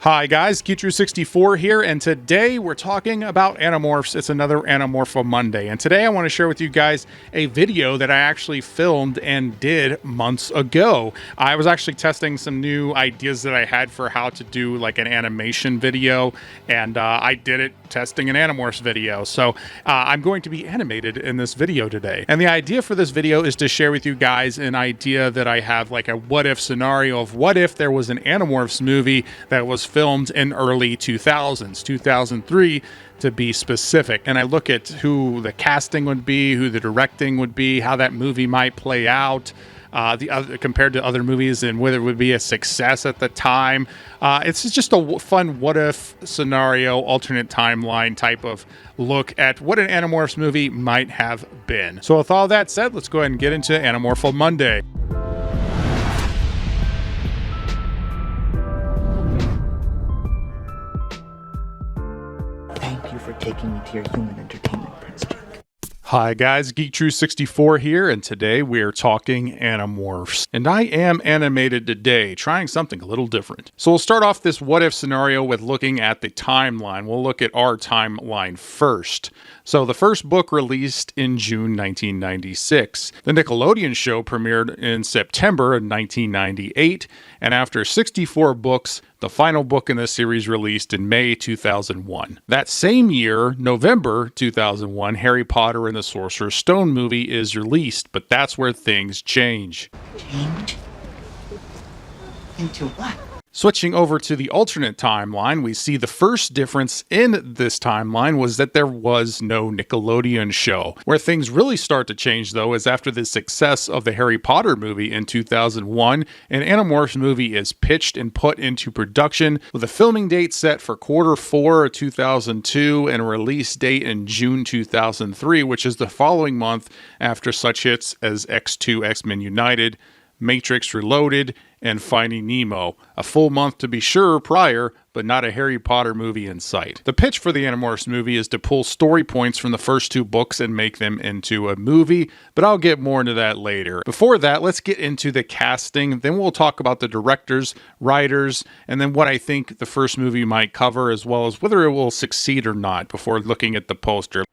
Hi guys, Geektru64 here, and today we're talking about Animorphs. It's another Animorph-a-Monday, and today I want to share with you guys a video that I actually filmed and did months ago. I was actually testing some new ideas that I had for how to do like an animation video, and I did it testing an Animorphs video. So I'm going to be animated in this video today. And the idea for this video is to share with you guys an idea that I have, like a what-if scenario of what if there was an Animorphs movie that was filmed in early 2000s, 2003 to be specific. And I look at who the casting would be, who the directing would be, how that movie might play out, compared to other movies, and whether it would be a success at the time. It's just a fun what-if scenario, alternate timeline type of look at what an Animorphs movie might have been. So with all that said, let's go ahead and get into Animorph-a-Monday. Thank you for taking me to your human entertainment, Prince Jake. Hi guys, Geektru64 here, and today we are talking Animorphs. And I am animated today, trying something a little different. So we'll start off this what-if scenario with looking at the timeline. We'll look at our timeline first. So the first book released in June 1996. The Nickelodeon show premiered in September of 1998, and after 64 books, the final book in the series released in May 2001. That same year, November 2001, Harry Potter and the Sorcerer's Stone movie is released, but that's where things change. Change? Into what? Switching over to the alternate timeline, we see the first difference in this timeline was that there was no Nickelodeon show. Where things really start to change, though, is after the success of the Harry Potter movie in 2001, an Animorphs movie is pitched and put into production with a filming date set for Q4 of 2002 and a release date in June 2003, which is the following month after such hits as X2 X-Men United, Matrix Reloaded, and Finding Nemo. A full month to be sure prior, but not a Harry Potter movie in sight. The pitch for the Animorphs movie is to pull story points from the first two books and make them into a movie, but I'll get more into that later. Before that, let's get into the casting, then we'll talk about the directors, writers, and then what I think the first movie might cover, as well as whether it will succeed or not before looking at the poster.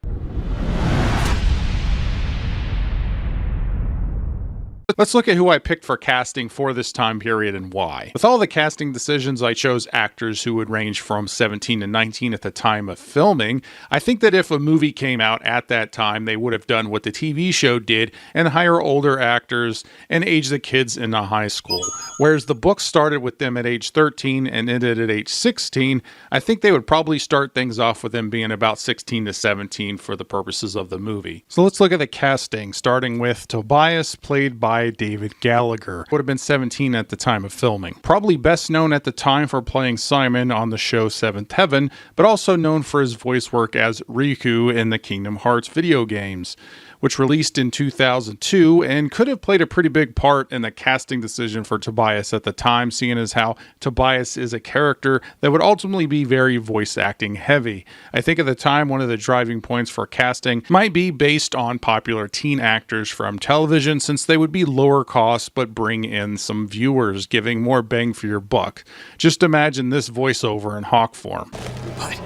Let's look at who I picked for casting for this time period and why. With all the casting decisions, I chose actors who would range from 17 to 19 at the time of filming. I think that if a movie came out at that time, they would have done what the TV show did and hire older actors and age the kids into high school. Whereas the book started with them at age 13 and ended at age 16, I think they would probably start things off with them being about 16 to 17 for the purposes of the movie. So let's look at the casting, starting with Tobias, played by David Gallagher. Would have been 17 at the time of filming. Probably best known at the time for playing Simon on the show Seventh Heaven, but also known for his voice work as Riku in the Kingdom Hearts video games, which released in 2002 and could have played a pretty big part in the casting decision for Tobias at the time, seeing as how Tobias is a character that would ultimately be very voice acting heavy. I think at the time one of the driving points for casting might be based on popular teen actors from television, since they would be lower cost but bring in some viewers, giving more bang for your buck. Just imagine this voiceover in Hawk form. But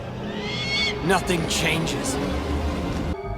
nothing changes.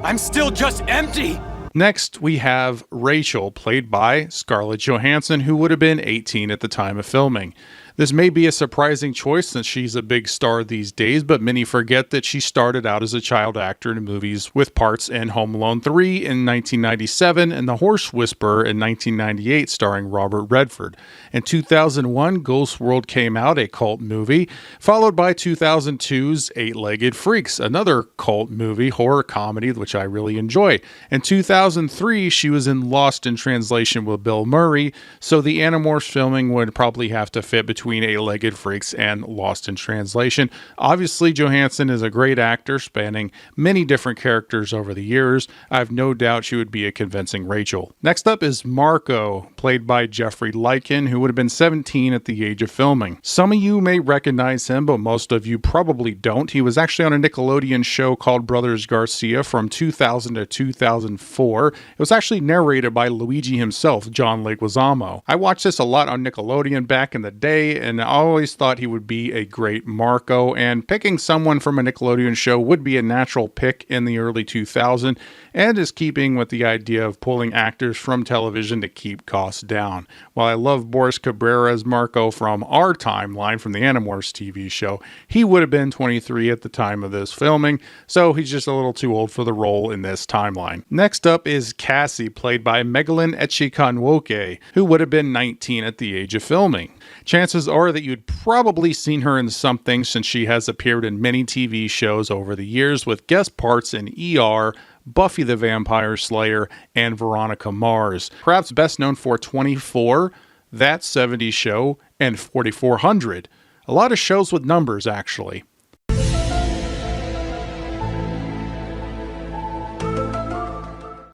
I'm still just empty! Next, we have Rachel, played by Scarlett Johansson, who would have been 18 at the time of filming. This may be a surprising choice since she's a big star these days, but many forget that she started out as a child actor in movies with parts in Home Alone 3 in 1997 and The Horse Whisperer in 1998 starring Robert Redford. In 2001, Ghost World came out, a cult movie, followed by 2002's Eight-Legged Freaks, another cult movie, horror comedy, which I really enjoy. In 2003, she was in Lost in Translation with Bill Murray, so the Animorphs filming would probably have to fit between Eight-Legged Freaks and Lost in Translation. Obviously, Johansson is a great actor, spanning many different characters over the years. I have no doubt she would be a convincing Rachel. Next up is Marco, played by Jeffrey Lycan, who would have been 17 at the age of filming. Some of you may recognize him, but most of you probably don't. He was actually on a Nickelodeon show called Brothers Garcia from 2000 to 2004. It was actually narrated by Luigi himself, John Leguizamo. I watched this a lot on Nickelodeon back in the day, and I always thought he would be a great Marco, and picking someone from a Nickelodeon show would be a natural pick in the early 2000s, and is keeping with the idea of pulling actors from television to keep costs down. While I love Boris Cabrera as Marco from our timeline from the Animorphs TV show, he would have been 23 at the time of this filming, so he's just a little too old for the role in this timeline. Next up is Cassie, played by Megalyn Echikanwoke, who would have been 19 at the age of filming. Chances are that you'd probably seen her in something, since she has appeared in many TV shows over the years with guest parts in ER, Buffy the Vampire Slayer, and Veronica Mars. Perhaps best known for 24, That 70s Show, and 4400. A lot of shows with numbers, actually.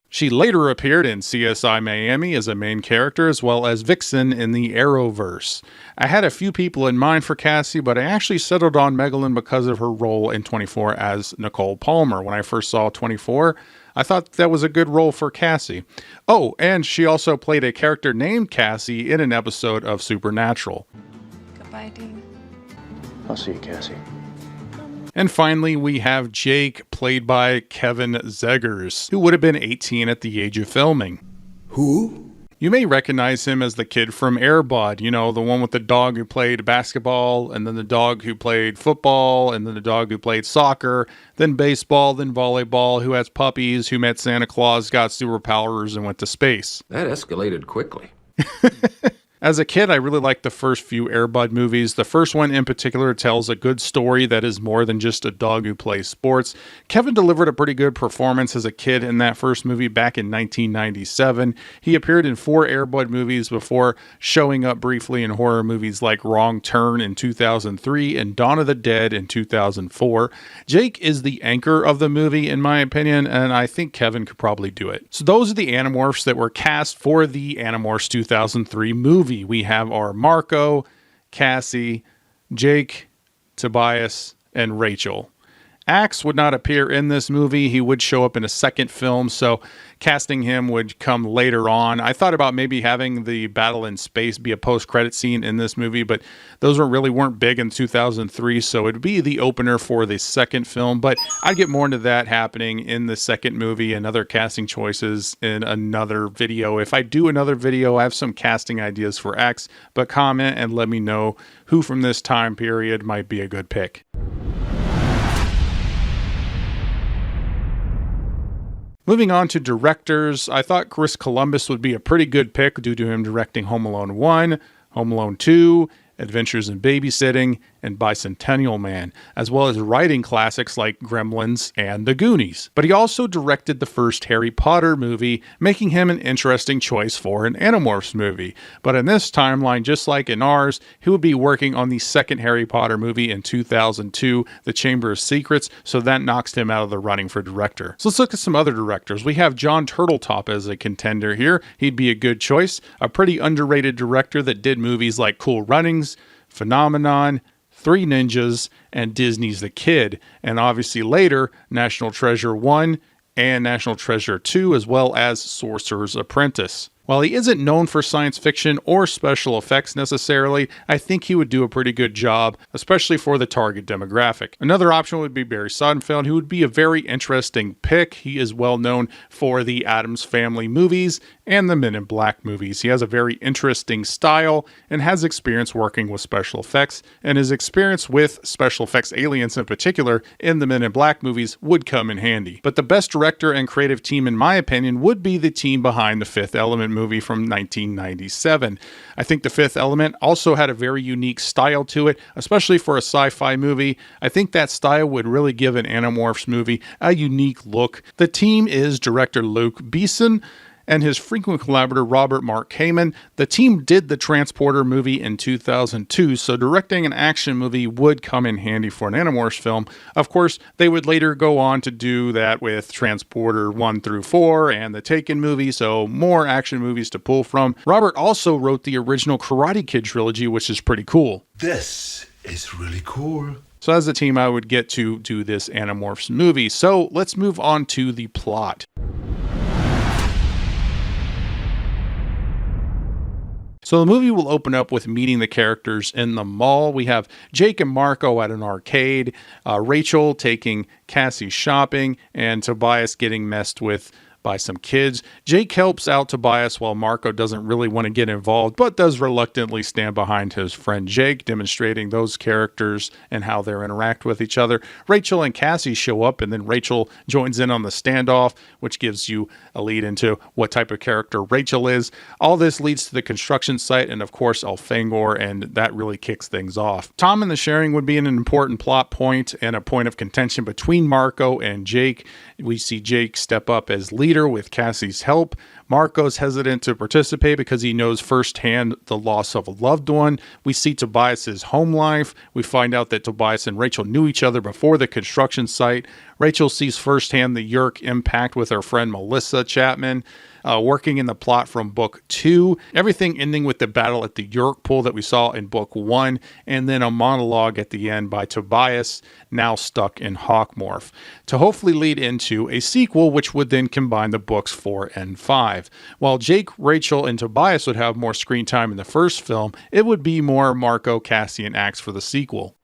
She later appeared in CSI Miami as a main character, as well as Vixen in the Arrowverse. I had a few people in mind for Cassie, but I actually settled on Megalyn because of her role in 24 as Nicole Palmer. When I first saw 24, I thought that was a good role for Cassie. Oh, and she also played a character named Cassie in an episode of Supernatural. Goodbye, Dean. I'll see you, Cassie. And finally, we have Jake, played by Kevin Zegers, who would have been 18 at the age of filming. Who? You may recognize him as the kid from Air Bud, you know, the one with the dog who played basketball, and then the dog who played football, and then the dog who played soccer, then baseball, then volleyball, who has puppies, who met Santa Claus, got superpowers, and went to space. That escalated quickly. As a kid, I really liked the first few Air Bud movies. The first one in particular tells a good story that is more than just a dog who plays sports. Kevin delivered a pretty good performance as a kid in that first movie back in 1997. He appeared in 4 Air Bud movies before showing up briefly in horror movies like Wrong Turn in 2003 and Dawn of the Dead in 2004. Jake is the anchor of the movie, in my opinion, and I think Kevin could probably do it. So those are the Animorphs that were cast for the Animorphs 2003 movie. We have our Marco, Cassie, Jake, Tobias, and Rachel. Axe would not appear in this movie. He would show up in a second film, so casting him would come later on. I thought about maybe having the battle in space be a post-credit scene in this movie, but those weren't big in 2003, so it'd be the opener for the second film, but I'd get more into that happening in the second movie and other casting choices in another video. If I do another video, I have some casting ideas for Axe, but comment and let me know who from this time period might be a good pick. Moving on to directors, I thought Chris Columbus would be a pretty good pick due to him directing Home Alone 1, Home Alone 2, Adventures in Babysitting, and Bicentennial Man, as well as writing classics like Gremlins and The Goonies. But he also directed the first Harry Potter movie, making him an interesting choice for an Animorphs movie. But in this timeline, just like in ours, he would be working on the second Harry Potter movie in 2002, The Chamber of Secrets, so that knocks him out of the running for director. So let's look at some other directors. We have John Turteltaub as a contender here. He'd be a good choice, a pretty underrated director that did movies like Cool Runnings, Phenomenon, Three Ninjas, and Disney's The Kid, and obviously later National Treasure 1 and National Treasure 2, as well as Sorcerer's Apprentice. While he isn't known for science fiction or special effects necessarily, I think he would do a pretty good job, especially for the target demographic. Another option would be Barry Sonnenfeld, who would be a very interesting pick. He is well known for the Addams Family movies and the Men in Black movies. He has a very interesting style and has experience working with special effects, and his experience with special effects aliens in particular in the Men in Black movies would come in handy. But the best director and creative team, in my opinion, would be the team behind The Fifth Element movie from 1997. I think The Fifth Element also had a very unique style to it, especially for a sci-fi movie. I think that style would really give an Animorphs movie a unique look. The team is director Luke Besson and his frequent collaborator Robert Mark Kamen. The team did the Transporter movie in 2002, so directing an action movie would come in handy for an Animorphs film. Of course, they would later go on to do that with Transporter 1 through 4 and the Taken movie, so more action movies to pull from. Robert also wrote the original Karate Kid trilogy, which is pretty cool. This is really cool. So as a team, I would get to do this Animorphs movie. So let's move on to the plot. So the movie will open up with meeting the characters in the mall. We have Jake and Marco at an arcade, Rachel taking Cassie shopping, and Tobias getting messed with by some kids. Jake helps out Tobias while Marco doesn't really want to get involved, but does reluctantly stand behind his friend Jake, demonstrating those characters and how they interact with each other. Rachel and Cassie show up, and then Rachel joins in on the standoff, which gives you a lead into what type of character Rachel is. All this leads to the construction site and, of course, Elfangor, and that really kicks things off. Tom and the sharing would be an important plot point and a point of contention between Marco and Jake. We see Jake step up as leader with Cassie's help. Marco's hesitant to participate because he knows firsthand the loss of a loved one. We see Tobias's home life. We find out that Tobias and Rachel knew each other before the construction site. Rachel sees firsthand the Yerk impact with her friend Melissa Chapman, working in the plot from book 2. Everything ending with the battle at the Yerk pool that we saw in book 1, and then a monologue at the end by Tobias, now stuck in Hawkmorph, to hopefully lead into a sequel which would then combine the books 4 and 5. While Jake, Rachel, and Tobias would have more screen time in the first film, it would be more Marco, Cassie, and Axe for the sequel.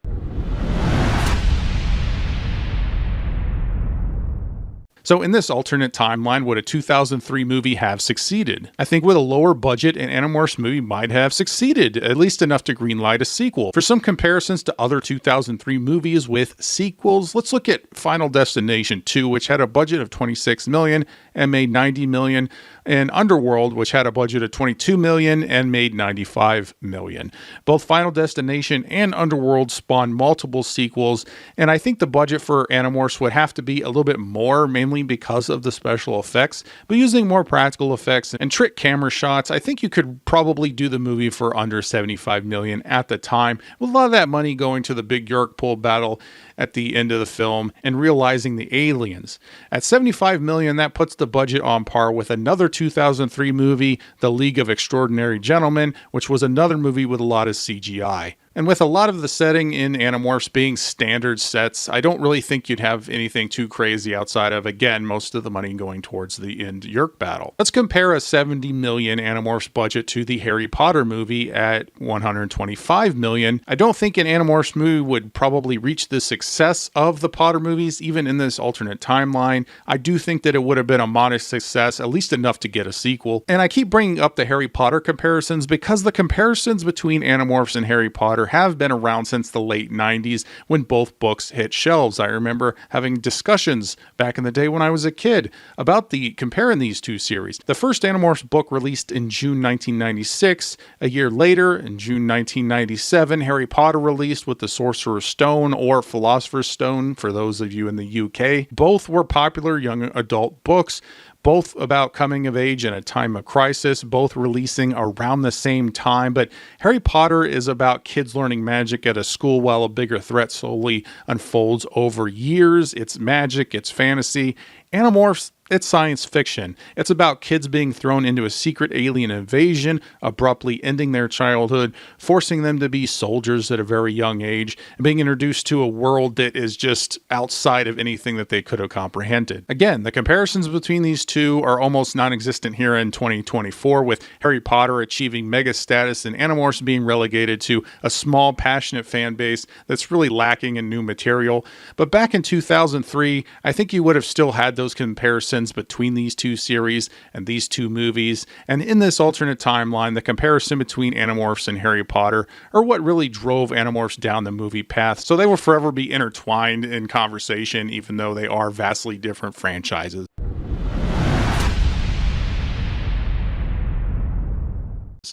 So in this alternate timeline, would a 2003 movie have succeeded? I think with a lower budget, an Animorphs movie might have succeeded, at least enough to greenlight a sequel. For some comparisons to other 2003 movies with sequels, let's look at Final Destination 2, which had a budget of $26 million and made $90 million, and Underworld, which had a budget of $22 million and made $95 million. Both Final Destination and Underworld spawned multiple sequels, and I think the budget for Animorphs would have to be a little bit more, mainly because of the special effects, but using more practical effects and trick camera shots, I think you could probably do the movie for under $75 million at the time, with a lot of that money going to the big Yerk Pool battle at the end of the film and realizing the aliens. At $75 million, that puts the budget on par with another 2003 movie, The League of Extraordinary Gentlemen, which was another movie with a lot of CGI. And with a lot of the setting in Animorphs being standard sets, I don't really think you'd have anything too crazy outside of, again, most of the money going towards the end Yerk battle. Let's compare a $70 million Animorphs budget to the Harry Potter movie at $125 million. I don't think an Animorphs movie would probably reach the success of the Potter movies, even in this alternate timeline. I do think that it would have been a modest success, at least enough to get a sequel. And I keep bringing up the Harry Potter comparisons because the comparisons between Animorphs and Harry Potter have been around since the late 90s when both books hit shelves. I remember having discussions back in the day when I was a kid about comparing these two series. The first Animorphs book released in June 1996. A year later, in June 1997, Harry Potter released with the Sorcerer's Stone, or Philosopher's Stone for those of you in the UK. Both were popular young adult books, both about coming of age in a time of crisis, both releasing around the same time. But Harry Potter is about kids learning magic at a school while a bigger threat slowly unfolds over years. It's magic, it's fantasy. Animorphs, it's science fiction. It's about kids being thrown into a secret alien invasion, abruptly ending their childhood, forcing them to be soldiers at a very young age, and being introduced to a world that is just outside of anything that they could have comprehended. Again, the comparisons between these two are almost non-existent here in 2024, with Harry Potter achieving mega status and Animorphs being relegated to a small, passionate fan base that's really lacking in new material. But back in 2003, I think you would have still had those comparisons between these two series and these two movies. And in this alternate timeline, the comparison between Animorphs and Harry Potter are what really drove Animorphs down the movie path. So they will forever be intertwined in conversation, even though they are vastly different franchises.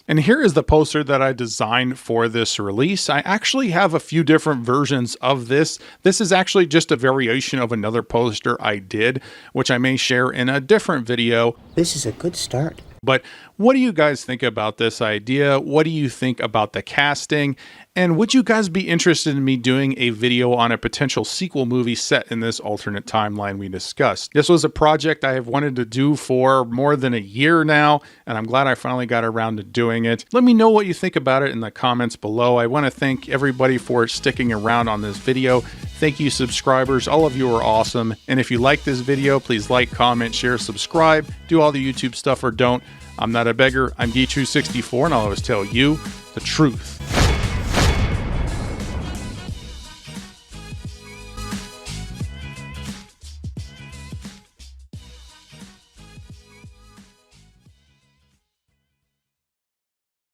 And here is the poster that I designed for this release. I actually have a few different versions of this. This is actually just a variation of another poster I did, which I may share in a different video. This is a good start. But what do you guys think about this idea? What do you think about the casting? And would you guys be interested in me doing a video on a potential sequel movie set in this alternate timeline we discussed? This was a project I have wanted to do for more than a year now, and I'm glad I finally got around to doing it. Let me know what you think about it in the comments below. I want to thank everybody for sticking around on this video. Thank you, subscribers. All of you are awesome. And if you like this video, please like, comment, share, subscribe, do all the YouTube stuff or don't. I'm not a beggar. I'm Geechu64, and I'll always tell you the truth.